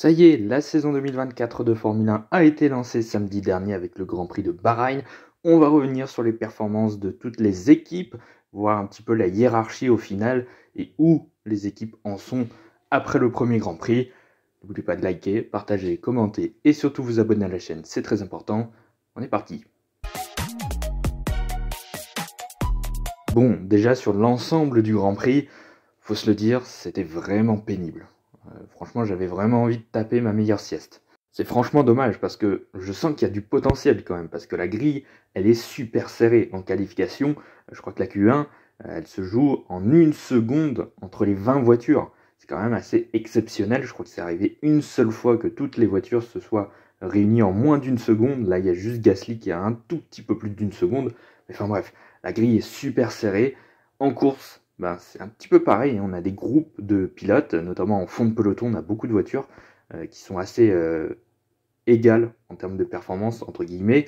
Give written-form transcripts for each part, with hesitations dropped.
Ça y est, la saison 2024 de Formule 1 a été lancée samedi dernier avec le Grand Prix de Bahreïn. On va revenir sur les performances de toutes les équipes, voir un petit peu la hiérarchie au final et où les équipes en sont après le premier Grand Prix. N'oubliez pas de liker, partager, commenter et surtout vous abonner à la chaîne, c'est très important. On est parti. Bon, déjà sur l'ensemble du Grand Prix, faut se le dire, c'était vraiment pénible. Franchement, j'avais vraiment envie de taper ma meilleure sieste. C'est franchement dommage parce que je sens qu'il y a du potentiel quand même, parce que la grille, elle est super serrée en qualification. Je crois que la Q1, elle se joue en une seconde entre les 20 voitures. C'est quand même assez exceptionnel. Je crois que c'est arrivé une seule fois que toutes les voitures se soient réunies en moins d'une seconde. Là, il y a juste Gasly qui a un tout petit peu plus d'une seconde. Mais enfin bref, la grille est super serrée. En course, c'est un petit peu pareil. On a des groupes de pilotes, notamment en fond de peloton, on a beaucoup de voitures qui sont assez égales en termes de performance, entre guillemets.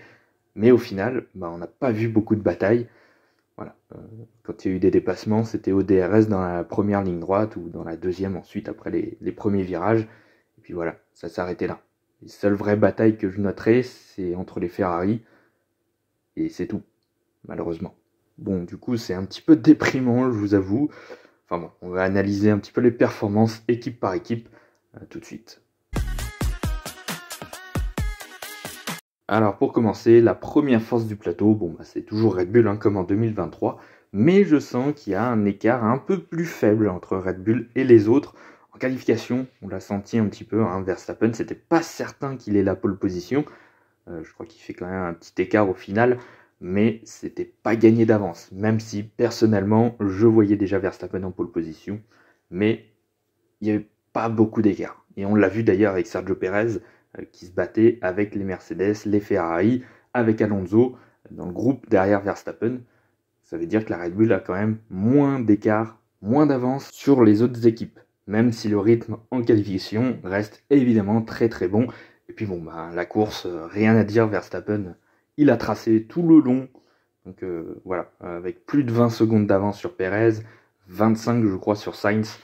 Mais au final, on n'a pas vu beaucoup de batailles. Voilà. Quand il y a eu des dépassements, c'était au DRS dans la première ligne droite ou dans la deuxième ensuite après les premiers virages. Et puis voilà, ça s'est arrêté là. Les seules vraies batailles que je noterai, c'est entre les Ferrari. Et c'est tout, malheureusement. Bon, du coup, c'est un petit peu déprimant, je vous avoue. Enfin bon, on va analyser un petit peu les performances équipe par équipe tout de suite. Alors pour commencer, la première force du plateau, c'est toujours Red Bull comme en 2023, mais je sens qu'il y a un écart un peu plus faible entre Red Bull et les autres. En qualification, on l'a senti un petit peu, Verstappen, c'était pas certain qu'il ait la pole position. Je crois qu'il fait quand même un petit écart au final, mais c'était pas gagné d'avance, même si personnellement je voyais déjà Verstappen en pole position, mais il n'y avait pas beaucoup d'écart. Et on l'a vu d'ailleurs avec Sergio Pérez qui se battait avec les Mercedes, les Ferrari, avec Alonso dans le groupe derrière Verstappen. Ça veut dire que la Red Bull a quand même moins d'écart, moins d'avance sur les autres équipes, même si le rythme en qualification reste évidemment très très bon. Et puis la course, rien à dire, Verstappen, il a tracé tout le long. Donc voilà, avec plus de 20 secondes d'avance sur Pérez, 25 je crois sur Sainz.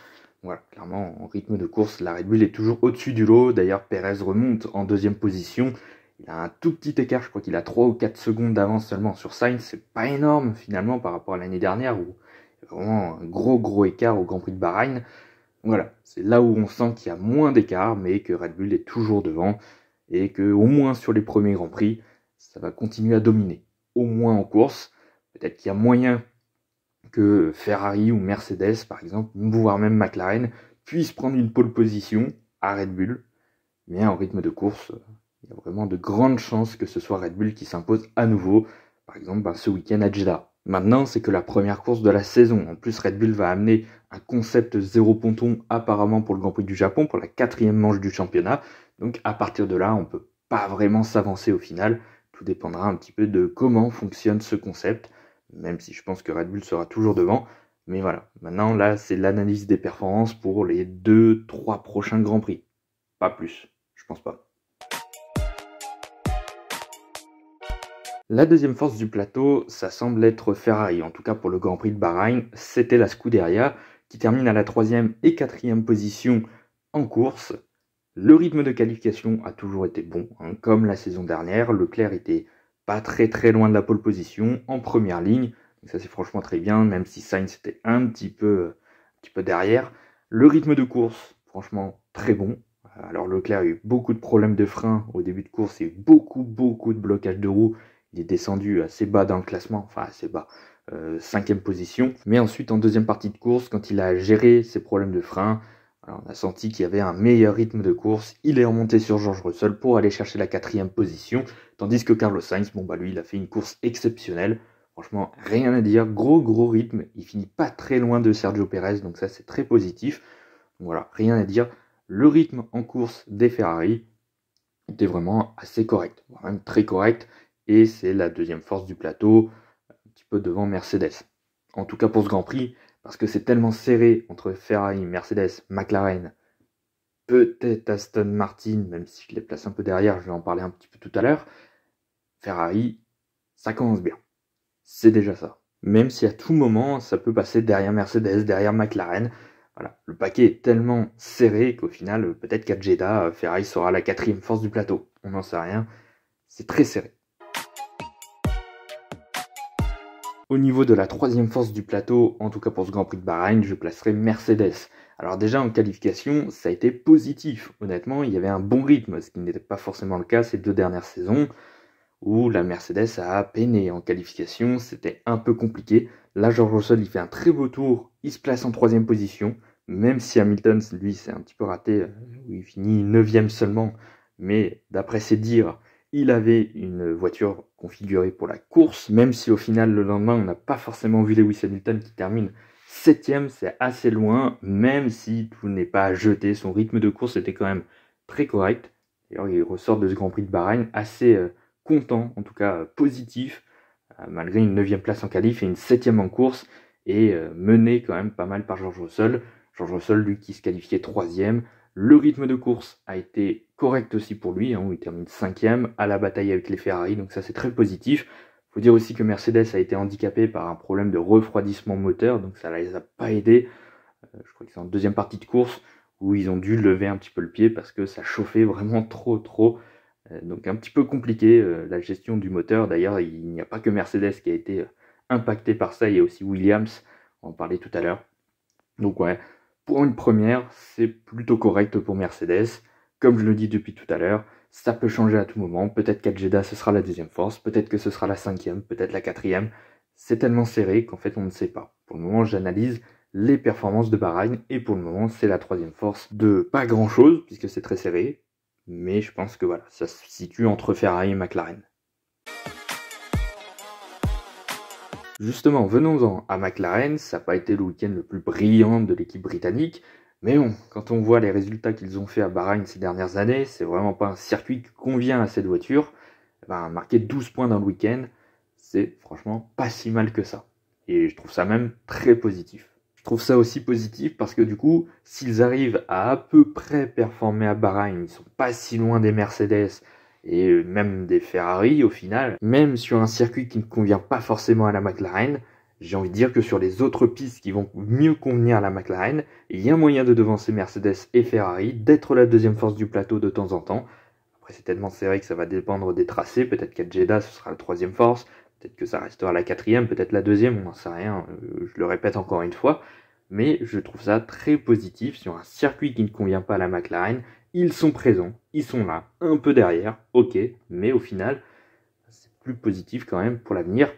Voilà, clairement en rythme de course, la Red Bull est toujours au-dessus du lot. D'ailleurs Pérez remonte en deuxième position. Il a un tout petit écart, je crois qu'il a 3 ou 4 secondes d'avance seulement sur Sainz. C'est pas énorme finalement par rapport à l'année dernière où il y a vraiment un gros écart au Grand Prix de Bahreïn. Voilà, c'est là où on sent qu'il y a moins d'écart, mais que Red Bull est toujours devant et que au moins sur les premiers Grands Prix, ça va continuer à dominer. Au moins en course, peut-être qu'il y a moyen que Ferrari ou Mercedes, par exemple, voire même McLaren, puissent prendre une pole position à Red Bull. Mais en rythme de course, il y a vraiment de grandes chances que ce soit Red Bull qui s'impose à nouveau, par exemple ce week-end à Jeddah. Maintenant, c'est que la première course de la saison. En plus, Red Bull va amener un concept zéro ponton apparemment pour le Grand Prix du Japon, pour la 4e manche du championnat. Donc à partir de là, on ne peut pas vraiment s'avancer au final. Tout dépendra un petit peu de comment fonctionne ce concept, même si je pense que Red Bull sera toujours devant. Mais voilà, maintenant là, c'est l'analyse des performances pour les 2-3 prochains Grands Prix. Pas plus, je pense pas. La deuxième force du plateau, ça semble être Ferrari, en tout cas pour le Grand Prix de Bahreïn, c'était la Scuderia qui termine à la 3e et 4e position en course. Le rythme de qualification a toujours été bon, comme la saison dernière. Leclerc était pas très loin de la pole position en première ligne, donc ça c'est franchement très bien, même si Sainz était un petit peu derrière. Le rythme de course, franchement très bon. Alors Leclerc a eu beaucoup de problèmes de frein au début de course et beaucoup de blocage de roues. Il est descendu assez bas dans le classement, enfin assez bas, 5e position. Mais ensuite, en deuxième partie de course, quand il a géré ses problèmes de frein, alors on a senti qu'il y avait un meilleur rythme de course. Il est remonté sur George Russell pour aller chercher la 4e position. Tandis que Carlos Sainz, lui, il a fait une course exceptionnelle. Franchement, rien à dire, gros rythme. Il finit pas très loin de Sergio Pérez, donc ça c'est très positif. Donc voilà, rien à dire. Le rythme en course des Ferrari était vraiment assez correct, voire même très correct. Et c'est la deuxième force du plateau, un petit peu devant Mercedes. En tout cas pour ce Grand Prix, parce que c'est tellement serré entre Ferrari, Mercedes, McLaren, peut-être Aston Martin, même si je les place un peu derrière, je vais en parler un petit peu tout à l'heure. Ferrari, ça commence bien. C'est déjà ça. Même si à tout moment, ça peut passer derrière Mercedes, derrière McLaren. Voilà, le paquet est tellement serré qu'au final, peut-être qu'à Jeddah, Ferrari sera la 4e force du plateau. On n'en sait rien, c'est très serré. Au niveau de la 3e force du plateau, en tout cas pour ce Grand Prix de Bahreïn, je placerai Mercedes. Alors déjà en qualification, ça a été positif. Honnêtement, il y avait un bon rythme, ce qui n'était pas forcément le cas ces 2 dernières saisons, où la Mercedes a peiné en qualification, c'était un peu compliqué. Là, George Russell, il fait un très beau tour, il se place en 3e position, même si Hamilton, lui, c'est un petit peu raté, où il finit 9e seulement, mais d'après ses dires, il avait une voiture configurée pour la course, même si au final, le lendemain, on n'a pas forcément vu Lewis Hamilton qui termine 7e, c'est assez loin, même si tout n'est pas à jeter, son rythme de course était quand même très correct. D'ailleurs, il ressort de ce Grand Prix de Bahreïn assez content, en tout cas positif, malgré une 9e place en qualif et une 7e en course, et mené quand même pas mal par George Russell. George Russell, lui, qui se qualifiait 3e. Le rythme de course a été correct aussi pour lui, où il termine 5e à la bataille avec les Ferrari, donc ça c'est très positif. Il faut dire aussi que Mercedes a été handicapé par un problème de refroidissement moteur, donc ça ne les a pas aidés. Je crois que c'est en 2e partie de course où ils ont dû lever un petit peu le pied parce que ça chauffait vraiment trop. Donc un petit peu compliqué la gestion du moteur. D'ailleurs, il n'y a pas que Mercedes qui a été impacté par ça, il y a aussi Williams, on en parlait tout à l'heure. Donc ouais, pour une première, c'est plutôt correct pour Mercedes. Comme je le dis depuis tout à l'heure, ça peut changer à tout moment. Peut-être qu'à Jeddah, ce sera la 2e force, peut-être que ce sera la 5e, peut-être la 4e. C'est tellement serré qu'en fait, on ne sait pas. Pour le moment, j'analyse les performances de Bahreïn, et pour le moment, c'est la 3e force de pas grand-chose, puisque c'est très serré. Mais je pense que voilà, ça se situe entre Ferrari et McLaren. Justement, venons-en à McLaren, ça n'a pas été le week-end le plus brillant de l'équipe britannique, mais bon, quand on voit les résultats qu'ils ont fait à Bahreïn ces dernières années, c'est vraiment pas un circuit qui convient à cette voiture. Marquer 12 points dans le week-end, c'est franchement pas si mal que ça. Et je trouve ça même très positif. Je trouve ça aussi positif parce que du coup, s'ils arrivent à peu près performer à Bahreïn, ils sont pas si loin des Mercedes et même des Ferrari au final, même sur un circuit qui ne convient pas forcément à la McLaren, j'ai envie de dire que sur les autres pistes qui vont mieux convenir à la McLaren, il y a moyen de devancer Mercedes et Ferrari, d'être la 2e force du plateau de temps en temps. Après, c'est tellement serré que ça va dépendre des tracés. Peut-être qu'à Jeddah, ce sera la 3e force. Peut-être que ça restera la 4e, peut-être la 2e, on n'en sait rien. Je le répète encore une fois. Mais je trouve ça très positif sur un circuit qui ne convient pas à la McLaren. Ils sont présents, ils sont là, un peu derrière, ok. Mais au final, c'est plus positif quand même pour l'avenir.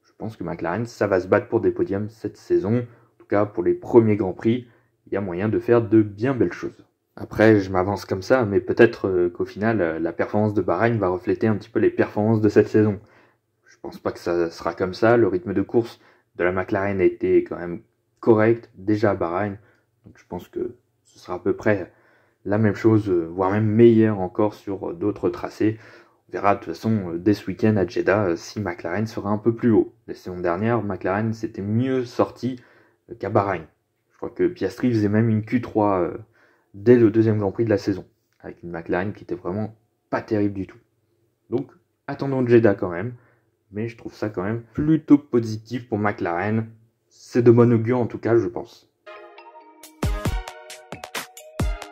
Je pense que McLaren, ça va se battre pour des podiums cette saison. En tout cas, pour les premiers Grands Prix, il y a moyen de faire de bien belles choses. Après, je m'avance comme ça, mais peut-être qu'au final, la performance de Bahreïn va refléter un petit peu les performances de cette saison. Je pense pas que ça sera comme ça. Le rythme de course de la McLaren a été quand même correct déjà à Bahreïn. Donc je pense que ce sera à peu près la même chose, voire même meilleur encore sur d'autres tracés. On verra de toute façon dès ce week-end à Jeddah si McLaren sera un peu plus haut. La saison dernière, McLaren s'était mieux sorti qu'à Bahreïn. Je crois que Piastri faisait même une Q3 dès le 2e Grand Prix de la saison, avec une McLaren qui était vraiment pas terrible du tout. Donc attendons Jeddah quand même, mais je trouve ça quand même plutôt positif pour McLaren. C'est de bon augure en tout cas, je pense.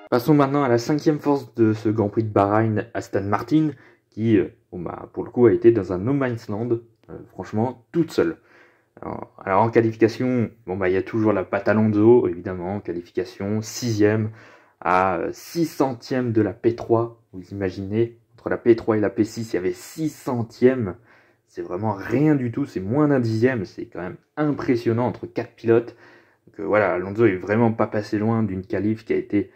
Passons maintenant à la 5e force de ce Grand Prix de Bahreïn, Aston Martin, qui pour le coup a été dans un no man's land, franchement toute seule. Alors en qualification, il y a toujours la patte Alonso, évidemment, en qualification, 6e à 6 centièmes de la P3. Vous imaginez, entre la P3 et la P6, il y avait 6 centièmes. C'est vraiment rien du tout, c'est moins d'un dixième, c'est quand même impressionnant entre 4 pilotes. Donc voilà, Alonso est vraiment pas passé loin d'une qualif qui a été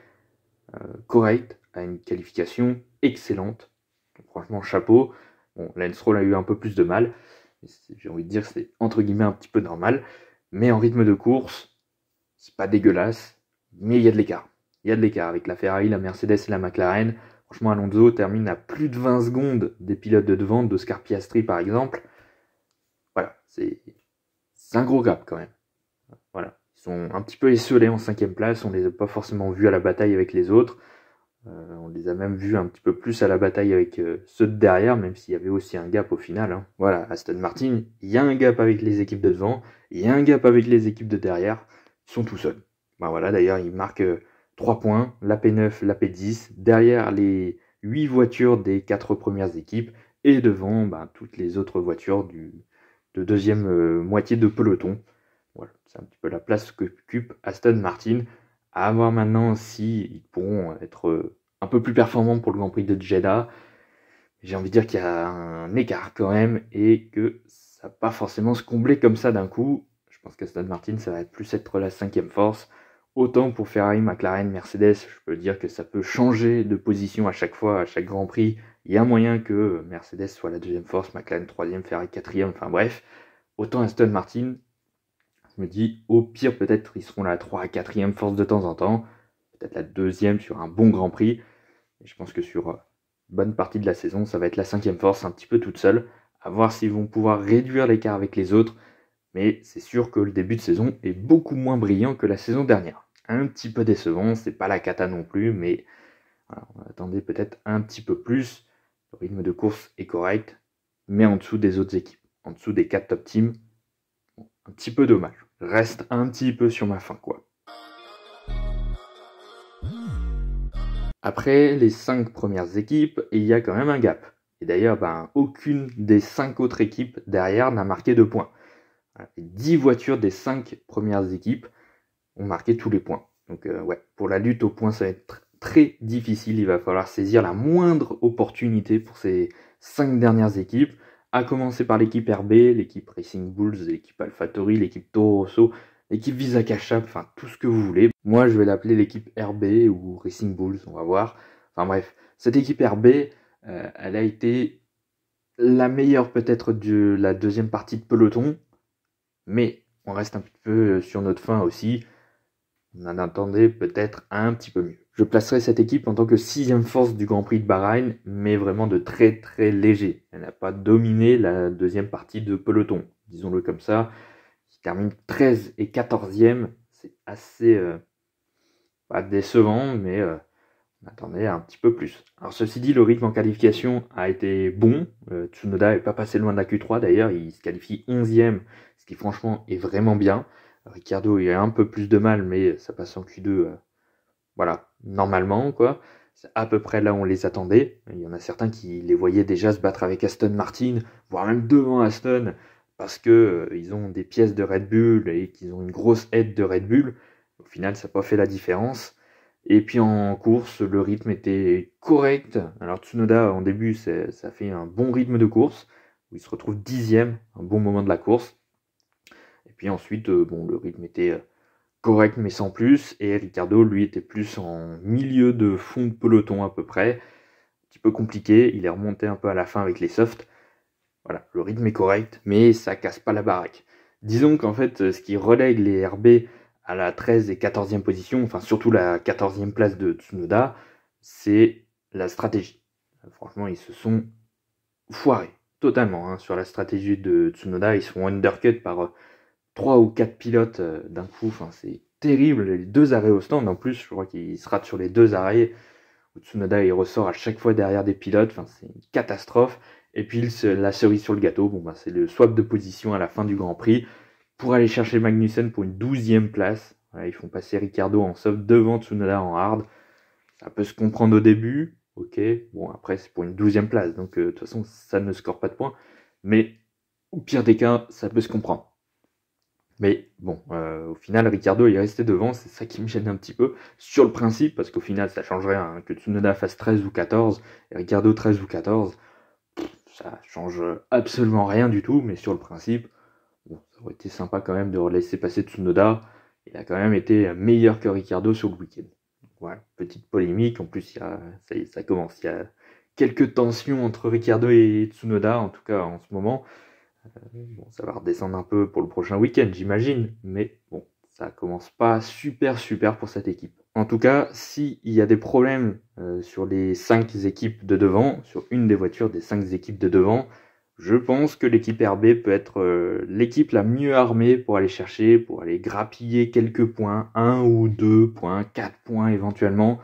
correcte à une qualification excellente. Donc, franchement, chapeau. Bon, Lance Stroll a eu un peu plus de mal. J'ai envie de dire que c'est entre guillemets un petit peu normal. Mais en rythme de course, c'est pas dégueulasse. Mais il y a de l'écart. Il y a de l'écart avec la Ferrari, la Mercedes et la McLaren. Franchement, Alonso termine à plus de 20 secondes des pilotes de devant, d'Oscar Piastri par exemple. Voilà, c'est un gros gap quand même. Voilà, ils sont un petit peu esselés en 5e place. On les a pas forcément vus à la bataille avec les autres. On les a même vus un petit peu plus à la bataille avec ceux de derrière, même s'il y avait aussi un gap au final. Hein. Voilà, Aston Martin, il y a un gap avec les équipes de devant, il y a un gap avec les équipes de derrière, ils sont tout seuls. Ben voilà, d'ailleurs, il marque 3 points, la P9, la P10, derrière les 8 voitures des 4 premières équipes et devant toutes les autres voitures de deuxième moitié de peloton. Voilà, c'est un petit peu la place que occupe Aston Martin. À voir maintenant s'ils pourront être un peu plus performants pour le Grand Prix de Jeddah. J'ai envie de dire qu'il y a un écart quand même et que ça va pas forcément se combler comme ça d'un coup. Je pense qu'Aston Martin, ça va plus être la 5e force. Autant pour Ferrari, McLaren, Mercedes, je peux dire que ça peut changer de position à chaque fois, à chaque Grand Prix. Il y a moyen que Mercedes soit la 2e force, McLaren 3e, Ferrari 4e, enfin bref. Autant Aston Martin, je me dis, au pire, peut-être ils seront la 3 à 4e force de temps en temps. Peut-être la 2e sur un bon Grand Prix. Et je pense que sur bonne partie de la saison, ça va être la 5e force, un petit peu toute seule. À voir s'ils vont pouvoir réduire l'écart avec les autres. Mais c'est sûr que le début de saison est beaucoup moins brillant que la saison dernière. Un petit peu décevant, c'est pas la cata non plus, mais voilà, on attendait peut-être un petit peu plus. Le rythme de course est correct, mais en dessous des autres équipes, en dessous des 4 top teams. Bon, un petit peu dommage. Reste un petit peu sur ma faim, quoi. Après les 5 premières équipes, il y a quand même un gap. Et d'ailleurs, aucune des 5 autres équipes derrière n'a marqué de points. Les 10 voitures des 5 premières équipes ont marqué tous les points. Donc pour la lutte aux points, ça va être très difficile. Il va falloir saisir la moindre opportunité pour ces 5 dernières équipes, à commencer par l'équipe RB, l'équipe Racing Bulls, l'équipe AlphaTauri, l'équipe Toro Rosso, l'équipe Visa Cash App, enfin tout ce que vous voulez. Moi, je vais l'appeler l'équipe RB ou Racing Bulls, on va voir. Enfin bref, cette équipe RB, elle a été la meilleure peut-être de la deuxième partie de peloton, mais on reste un petit peu sur notre fin aussi. On en attendait peut-être un petit peu mieux. Je placerai cette équipe en tant que 6e force du Grand Prix de Bahreïn, mais vraiment de très très léger. Elle n'a pas dominé la deuxième partie de peloton, disons-le comme ça. Qui termine 13 et 14e, c'est assez pas décevant, mais on attendait un petit peu plus. Alors ceci dit, le rythme en qualification a été bon. Tsunoda n'est pas passé loin de la Q3 d'ailleurs, il se qualifie 11e, ce qui franchement est vraiment bien. Ricciardo il a un peu plus de mal, mais ça passe en Q2, voilà, normalement quoi. C'est à peu près là où on les attendait. Il y en a certains qui les voyaient déjà se battre avec Aston Martin, voire même devant Aston, parce que ils ont des pièces de Red Bull et qu'ils ont une grosse aide de Red Bull. Au final, ça n'a pas fait la différence. Et puis en course, le rythme était correct. Alors Tsunoda, en début, ça fait un bon rythme de course, où il se retrouve 10e, un bon moment de la course. Et puis ensuite, le rythme était correct, mais sans plus. Et Ricciardo, lui, était plus en milieu de fond de peloton à peu près. Un petit peu compliqué, il est remonté un peu à la fin avec les softs. Voilà, le rythme est correct, mais ça casse pas la baraque. Disons qu'en fait, ce qui relègue les RB à la 13 et 14e position, enfin surtout la 14e place de Tsunoda, c'est la stratégie. Franchement, ils se sont foirés totalement sur la stratégie de Tsunoda. Ils sont undercut par 3 ou 4 pilotes d'un coup. Enfin, c'est terrible. Les 2 arrêts au stand, en plus, je crois qu'il se rate sur les 2 arrêts. Où Tsunoda il ressort à chaque fois derrière des pilotes. Enfin, c'est une catastrophe. Et puis la cerise sur le gâteau, c'est le swap de position à la fin du Grand Prix pour aller chercher Magnussen pour une 12e place. Voilà, ils font passer Ricciardo en soft devant Tsunoda en hard. Ça peut se comprendre au début, ok. Bon, après, c'est pour une 12e place, donc de toute façon, ça ne score pas de points. Mais au pire des cas, ça peut se comprendre. Mais bon, au final, Ricciardo est resté devant, c'est ça qui me gêne un petit peu, sur le principe, parce qu'au final, ça changerait que Tsunoda fasse 13 ou 14, et Ricciardo 13 ou 14. Ça change absolument rien du tout, mais sur le principe, ça aurait été sympa quand même de laisser passer Tsunoda. Il a quand même été meilleur que Ricciardo sur le week-end. Voilà, petite polémique. En plus, ça commence. Il y a quelques tensions entre Ricciardo et Tsunoda, en tout cas en ce moment. Ça va redescendre un peu pour le prochain week-end, j'imagine. Mais bon, ça commence pas super pour cette équipe. En tout cas, s'il y a des problèmes sur les 5 équipes de devant, sur une des voitures des 5 équipes de devant, je pense que l'équipe RB peut être l'équipe la mieux armée pour aller chercher, pour aller grappiller quelques points, 1 ou 2 points, 4 points éventuellement.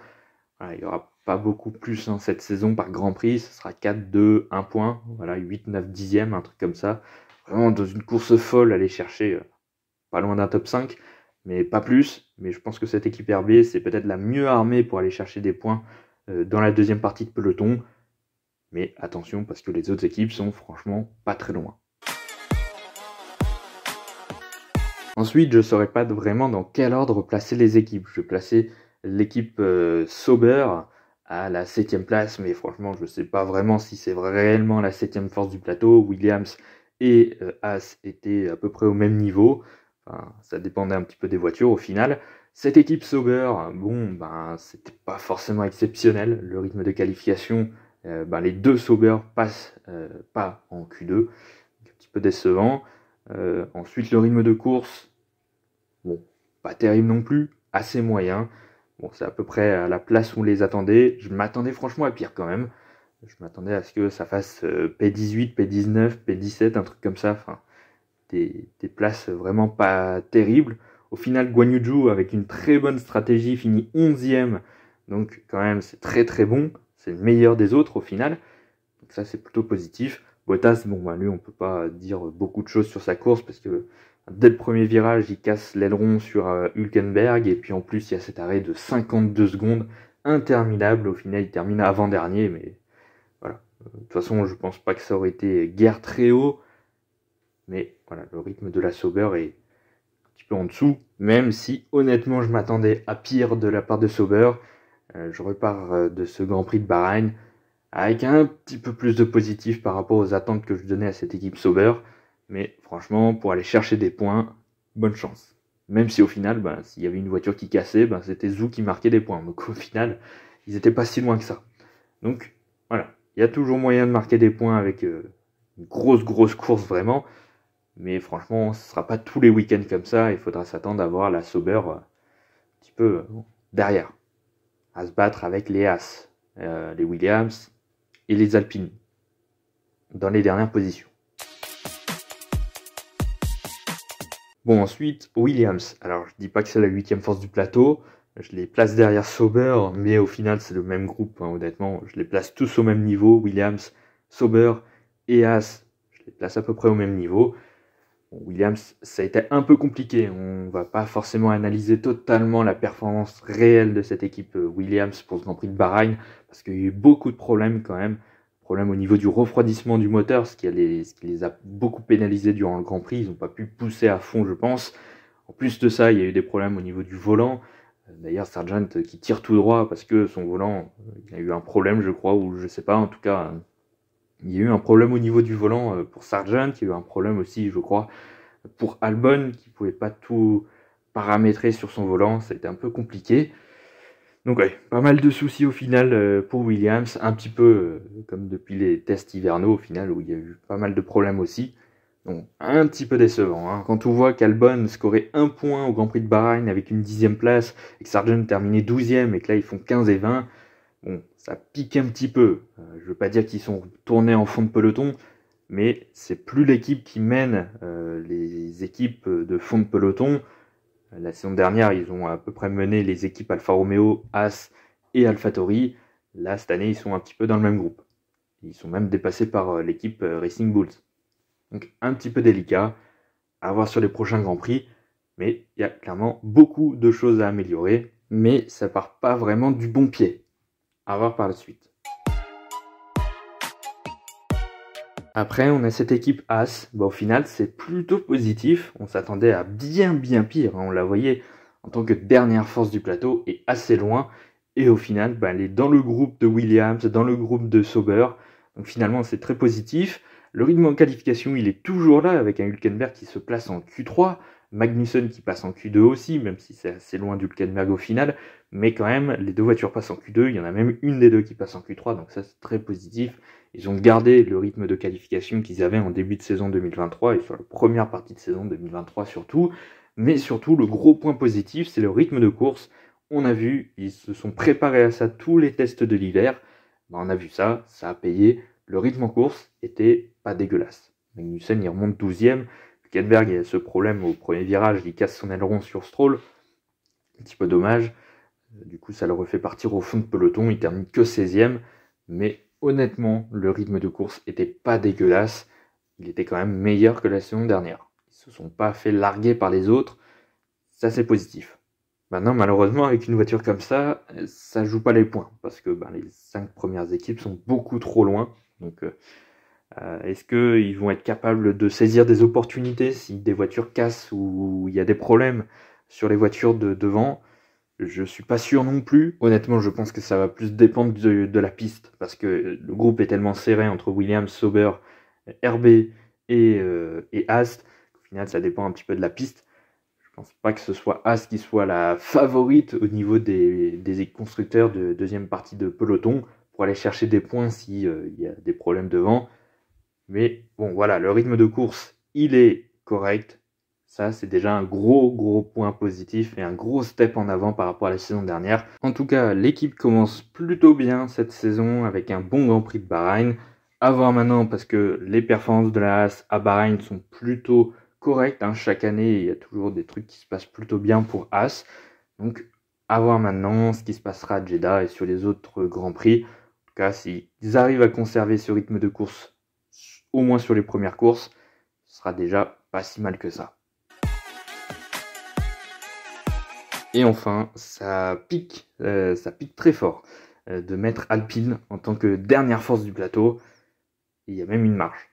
Voilà, il n'y aura pas beaucoup plus cette saison par Grand Prix, ce sera 4, 2, 1 point, voilà, 8, 9, 10e, un truc comme ça. Vraiment dans une course folle, aller chercher pas loin d'un top 5. mais pas plus. Mais je pense que cette équipe RB, c'est peut-être la mieux armée pour aller chercher des points dans la deuxième partie de peloton. Mais attention, parce que les autres équipes sont franchement pas très loin. Ensuite, je ne saurais pas vraiment dans quel ordre placer les équipes. Je vais placer l'équipe Sauber à la 7e place, mais franchement, je ne sais pas vraiment si c'est réellement la 7e force du plateau. Williams et Haas étaient à peu près au même niveau. Enfin, ça dépendait un petit peu des voitures au final. Cette équipe Sauber, bon, c'était pas forcément exceptionnel. Le rythme de qualification, les deux Sauber passent pas en Q2, un petit peu décevant. Ensuite, le rythme de course, bon, pas terrible non plus, assez moyen. Bon, c'est à peu près à la place où on les attendait. Je m'attendais franchement à pire quand même. Je m'attendais à ce que ça fasse P18, P19, P17, un truc comme ça. Enfin, des places vraiment pas terribles. Au final, Guan Yu Zhou, avec une très bonne stratégie, finit 11e. Donc quand même, c'est très très bon. C'est le meilleur des autres au final. Donc ça, c'est plutôt positif. Bottas, lui, on peut pas dire beaucoup de choses sur sa course parce que dès le premier virage, il casse l'aileron sur Hülkenberg. Et puis en plus, il y a cet arrêt de 52 secondes interminable. Au final, il termine avant-dernier. Mais voilà. De toute façon, je pense pas que ça aurait été guère très haut. Mais voilà, le rythme de la Sauber est un petit peu en dessous. Même si, honnêtement, je m'attendais à pire de la part de Sauber. Je repars de ce Grand Prix de Bahreïn avec un petit peu plus de positif par rapport aux attentes que je donnais à cette équipe Sauber. Mais franchement, pour aller chercher des points, bonne chance. Même si au final, s'il y avait une voiture qui cassait, c'était Zhou qui marquait des points. Donc au final, ils n'étaient pas si loin que ça. Donc voilà, il y a toujours moyen de marquer des points avec une grosse course vraiment. Mais franchement, ce ne sera pas tous les week-ends comme ça. Il faudra s'attendre à voir la Sauber un petit peu derrière. À se battre avec les Haas, les Williams et les Alpines dans les dernières positions. Bon, ensuite, Williams. Alors, je dis pas que c'est la 8e force du plateau. Je les place derrière Sauber, mais au final, c'est le même groupe, honnêtement. Je les place tous au même niveau. Williams, Sauber et Haas, je les place à peu près au même niveau. Bon, Williams, ça a été un peu compliqué. On va pas forcément analyser totalement la performance réelle de cette équipe Williams pour ce Grand Prix de Bahreïn, parce qu'il y a eu beaucoup de problèmes quand même. Problème au niveau du refroidissement du moteur, ce qui les a beaucoup pénalisés durant le Grand Prix. Ils n'ont pas pu pousser à fond, je pense. En plus de ça, il y a eu des problèmes au niveau du volant. D'ailleurs, Sargent qui tire tout droit parce que son volant, il a eu un problème, je crois, ou je sais pas. En tout cas, il y a eu un problème au niveau du volant pour Sargent. Il y a eu un problème aussi, je crois, pour Albon, qui ne pouvait pas tout paramétrer sur son volant. Ça a été un peu compliqué. Donc ouais, pas mal de soucis au final pour Williams, un petit peu comme depuis les tests hivernaux au final où il y a eu pas mal de problèmes aussi. Donc un petit peu décevant. Hein. Quand on voit qu'Albon scorait 1 point au Grand Prix de Bahreïn avec une 10e place et que Sargent terminait 12e et que là ils font 15 et 20, bon, ça pique un petit peu. Je veux pas dire qu'ils sont tournés en fond de peloton, mais c'est plus l'équipe qui mène les équipes de fond de peloton. La saison dernière, ils ont à peu près mené les équipes Alfa Romeo, Haas et AlphaTauri. Là, cette année, ils sont un petit peu dans le même groupe. Ils sont même dépassés par l'équipe Racing Bulls. Donc, un petit peu délicat à voir sur les prochains Grands Prix. Mais il y a clairement beaucoup de choses à améliorer. Mais ça part pas vraiment du bon pied. À voir par la suite. Après, on a cette équipe Haas. Au final, c'est plutôt positif. On s'attendait à bien pire. On la voyait en tant que dernière force du plateau et assez loin. Et au final, elle est dans le groupe de Williams, dans le groupe de Sauber. Donc finalement, c'est très positif. Le rythme en qualification, il est toujours là avec un Hülkenberg qui se place en Q3. Magnussen qui passe en Q2 aussi, même si c'est assez loin d'Hülkenberg au final. Mais quand même, les deux voitures passent en Q2. Il y en a même une des deux qui passe en Q3. Donc ça, c'est très positif. Ils ont gardé le rythme de qualification qu'ils avaient en début de saison 2023 et sur la première partie de saison 2023 surtout. Mais surtout, le gros point positif, c'est le rythme de course. On a vu, ils se sont préparés à ça tous les tests de l'hiver. On a vu ça, ça a payé. Le rythme en course était pas dégueulasse. Magnussen, il remonte 12e. Hülkenberg, il a ce problème au premier virage, il casse son aileron sur Stroll. Un petit peu dommage. Du coup, ça le refait partir au fond de peloton. Il termine que 16e. Mais honnêtement, le rythme de course était pas dégueulasse. Il était quand même meilleur que la saison dernière. Ils se sont pas fait larguer par les autres. ça c'est positif. Maintenant, malheureusement, avec une voiture comme ça joue pas les points, parce que les 5 premières équipes sont beaucoup trop loin. Donc, est-ce qu'ils vont être capables de saisir des opportunités si des voitures cassent ou il y a des problèmes sur les voitures de devant? Je suis pas sûr non plus. Honnêtement, je pense que ça va plus dépendre de la piste, parce que le groupe est tellement serré entre Williams, Sauber, RB et Ast, qu'au final, ça dépend un petit peu de la piste. Je pense pas que ce soit As qui soit la favorite au niveau des constructeurs de deuxième partie de peloton pour aller chercher des points s'il y a des problèmes devant. Mais bon, voilà, le rythme de course, il est correct. Ça, c'est déjà un gros point positif et un gros step en avant par rapport à la saison dernière. En tout cas, l'équipe commence plutôt bien cette saison avec un bon Grand Prix de Bahreïn. À voir maintenant, parce que les performances de la Haas à Bahreïn sont plutôt correctes. Chaque année, il y a toujours des trucs qui se passent plutôt bien pour Haas. Donc, à voir maintenant ce qui se passera à Jeddah et sur les autres Grands Prix. En tout cas, s'ils arrivent à conserver ce rythme de course, au moins sur les premières courses, ce sera déjà pas si mal que ça. Et enfin, ça pique très fort de mettre Alpine en tant que dernière force du plateau. Il y a même une marge.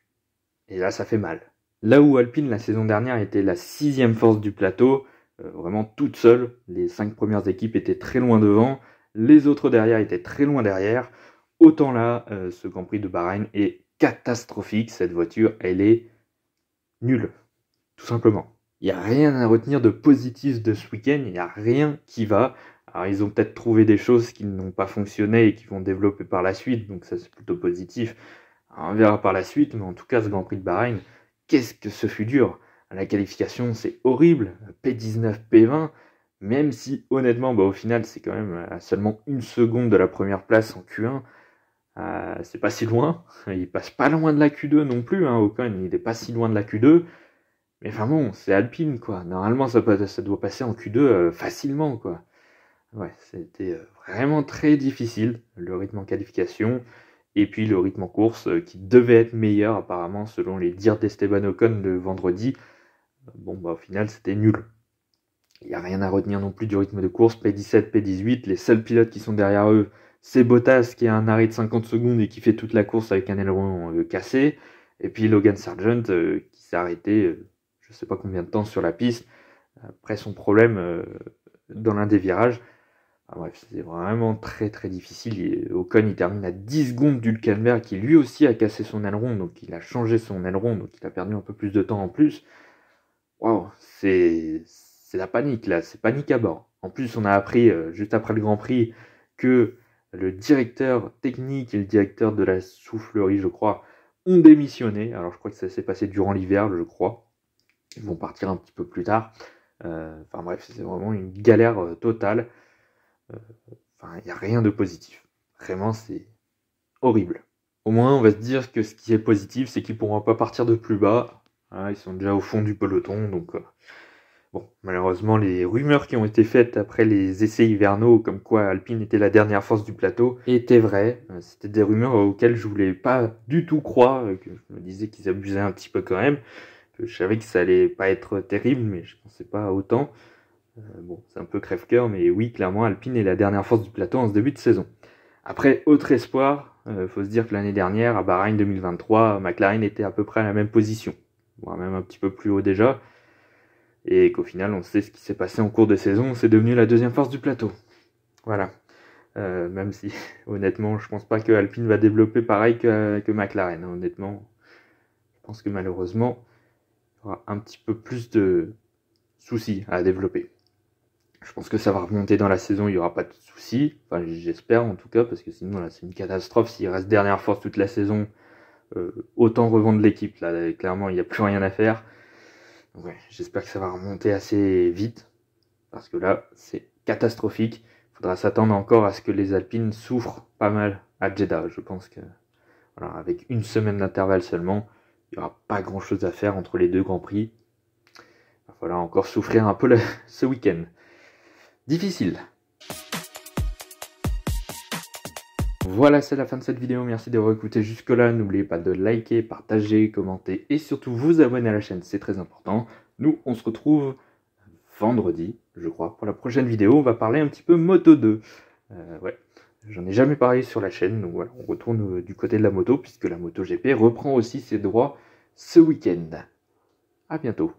Et là, ça fait mal. Là où Alpine, la saison dernière, était la 6e force du plateau, vraiment toute seule, les 5 premières équipes étaient très loin devant, les autres derrière étaient très loin derrière, autant là, ce Grand Prix de Bahreïn est catastrophique. Cette voiture, elle est nulle, tout simplement. Il n'y a rien à retenir de positif de ce week-end, il n'y a rien qui va. Alors ils ont peut-être trouvé des choses qui n'ont pas fonctionné et qui vont développer par la suite, donc ça c'est plutôt positif. Alors, on verra par la suite, mais en tout cas ce Grand Prix de Bahreïn, qu'est-ce que ce fut dur. La qualification c'est horrible, P19, P20, même si honnêtement au final c'est quand même à seulement 1 seconde de la première place en Q1. C'est pas si loin, il passe pas loin de la Q2 non plus, Ocon il est pas si loin de la Q2, mais enfin bon, c'est Alpine quoi, normalement ça doit passer en Q2 facilement quoi. Ouais, c'était vraiment très difficile, le rythme en qualification, et puis le rythme en course qui devait être meilleur apparemment selon les dires d'Esteban Ocon le vendredi. Bon au final c'était nul. Il n'y a rien à retenir non plus du rythme de course, P17, P18, les seuls pilotes qui sont derrière eux, c'est Bottas qui a un arrêt de 50 secondes et qui fait toute la course avec un aileron cassé, et puis Logan Sargent qui s'est arrêté je ne sais pas combien de temps sur la piste, après son problème dans l'un des virages. Bref, c'est vraiment très difficile. Ocon il termine à 10 secondes d'Hülkenberg qui lui aussi a cassé son aileron, donc il a changé son aileron, donc il a perdu un peu plus de temps en plus. Waouh, c'est la panique là, c'est panique à bord. En plus, on a appris juste après le Grand Prix que le directeur technique et le directeur de la soufflerie, je crois, ont démissionné. Alors, je crois que ça s'est passé durant l'hiver, je crois. Ils vont partir un petit peu plus tard. Enfin bref, c'est vraiment une galère totale. Enfin, il n'y a rien de positif. Vraiment, c'est horrible. Au moins, on va se dire que ce qui est positif, c'est qu'ils ne pourront pas partir de plus bas. Ils sont déjà au fond du peloton, donc bon, malheureusement, les rumeurs qui ont été faites après les essais hivernaux, comme quoi Alpine était la dernière force du plateau, étaient vraies. C'était des rumeurs auxquelles je voulais pas du tout croire, que je me disais qu'ils abusaient un petit peu quand même. Je savais que ça allait pas être terrible, mais je pensais pas autant. Bon, c'est un peu crève-cœur, mais oui, clairement, Alpine est la dernière force du plateau en ce début de saison. Après, autre espoir, faut se dire que l'année dernière, à Bahreïn 2023, McLaren était à peu près à la même position, voire même un petit peu plus haut déjà, et qu'au final, on sait ce qui s'est passé en cours de saison, c'est devenu la deuxième force du plateau. Voilà. Même si, honnêtement, je pense pas que Alpine va développer pareil que McLaren. Honnêtement, je pense que malheureusement, il y aura un petit peu plus de soucis à développer. Je pense que ça va remonter dans la saison, il n'y aura pas de soucis. Enfin, j'espère en tout cas, parce que sinon, là, c'est une catastrophe. S'il reste dernière force toute la saison, autant revendre l'équipe. Là, clairement, il n'y a plus rien à faire. Donc, ouais, j'espère que ça va remonter assez vite, parce que là, c'est catastrophique. Il faudra s'attendre encore à ce que les Alpines souffrent pas mal à Jeddah. Je pense que, voilà, avec une semaine d'intervalle seulement, il n'y aura pas grand-chose à faire entre les deux Grands Prix. Il va falloir encore souffrir un peu ce week-end. Difficile. Voilà, c'est la fin de cette vidéo. Merci d'avoir écouté jusque-là. N'oubliez pas de liker, partager, commenter et surtout vous abonner à la chaîne, c'est très important. Nous, on se retrouve vendredi, je crois. Pour la prochaine vidéo, on va parler un petit peu Moto 2. Ouais, j'en ai jamais parlé sur la chaîne, donc voilà, on retourne du côté de la moto, puisque la MotoGP reprend aussi ses droits ce week-end. À bientôt.